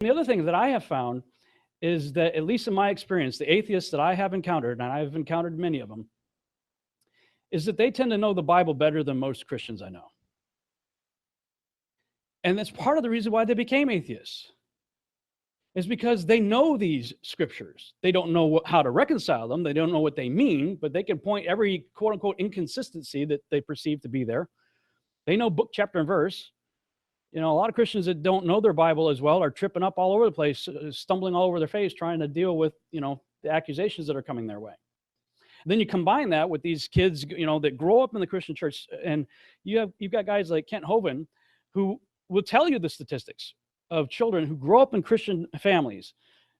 the other thing that I have found is that, at least in my experience, the atheists that I have encountered, and I've encountered many of them, is that they tend to know the Bible better than most Christians I know. And that's part of the reason why they became atheists, is because they know these scriptures. They don't know how to reconcile them. They don't know what they mean, but they can point every quote unquote inconsistency that they perceive to be there. They know book, chapter, and verse. A lot of Christians that don't know their Bible as well are tripping up all over the place, stumbling all over their face, trying to deal with, the accusations that are coming their way. And then you combine that with these kids, that grow up in the Christian church, and you've got guys like Kent Hovind who will tell you the statistics of children who grow up in Christian families,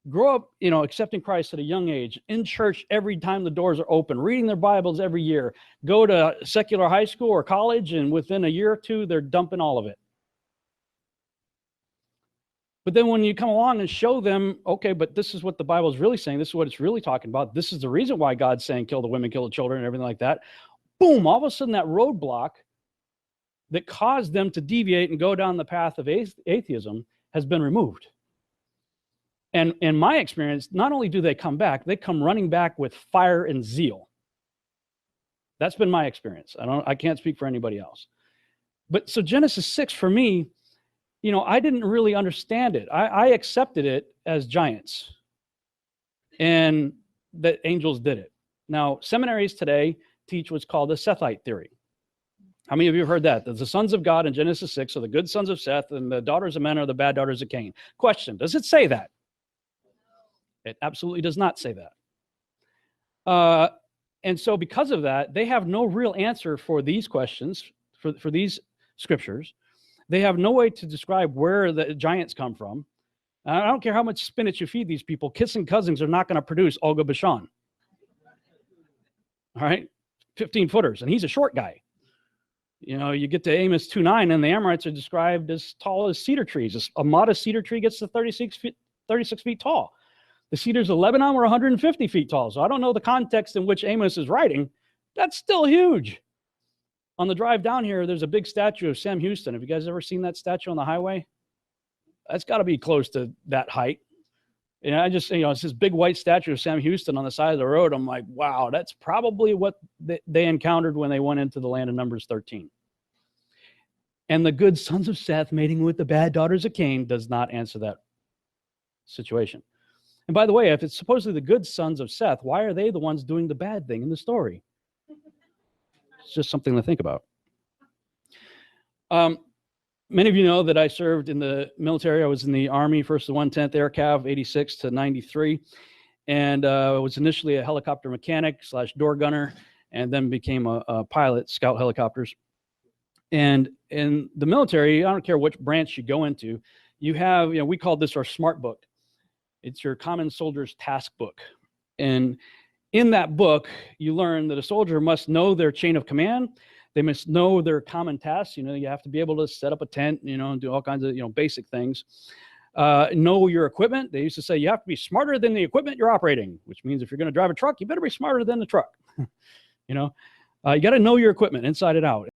grow up, accepting Christ at a young age, in church every time the doors are open, reading their Bibles every year, go to secular high school or college, and within a year or two, they're dumping all of it. But then when you come along and show them, okay, but this is what the Bible is really saying, this is what it's really talking about, this is the reason why God's saying kill the women, kill the children, and everything like that, boom, all of a sudden that roadblock that caused them to deviate and go down the path of atheism has been removed. And in my experience, not only do they come back, they come running back with fire and zeal. That's been my experience. I can't speak for anybody else. But so Genesis 6 for me, I didn't really understand it. I accepted it as giants and that angels did it. Now, seminaries today teach what's called the Sethite theory. How many of you have heard that? That the sons of God in Genesis 6 are the good sons of Seth, and the daughters of men are the bad daughters of Cain. Question, does it say that? It absolutely does not say that. And so because of that, they have no real answer for these questions, for these scriptures. They have no way to describe where the giants come from. I don't care how much spinach you feed these people, kissing cousins are not going to produce Olga Bashan. All right? 15-footers, and he's a short guy. You get to Amos 2:9, and the Amorites are described as tall as cedar trees. A modest cedar tree gets to 36 feet tall. The cedars of Lebanon were 150 feet tall. So I don't know the context in which Amos is writing. That's still huge. On the drive down here, there's a big statue of Sam Houston. Have you guys ever seen that statue on the highway? That's got to be close to that height. It's this big white statue of Sam Houston on the side of the road. I'm like, wow, that's probably what they encountered when they went into the land of Numbers 13. And the good sons of Seth mating with the bad daughters of Cain does not answer that situation. And by the way, if it's supposedly the good sons of Seth, why are they the ones doing the bad thing in the story? It's just something to think about. Many of you know that I served in the military. I was in the Army, first the 110th Air Cav, 86 to 93. And I was initially a helicopter mechanic / door gunner, and then became a pilot, scout helicopters. And in the military, I don't care which branch you go into, you have, we called this our SMART book. It's your Common Soldier's Task Book. And in that book, you learn that a soldier must know their chain of command. They must know their common tasks. You have to be able to set up a tent, and do all kinds of, basic things. Know your equipment. They used to say you have to be smarter than the equipment you're operating, which means if you're going to drive a truck, you better be smarter than the truck. You got to know your equipment inside and out.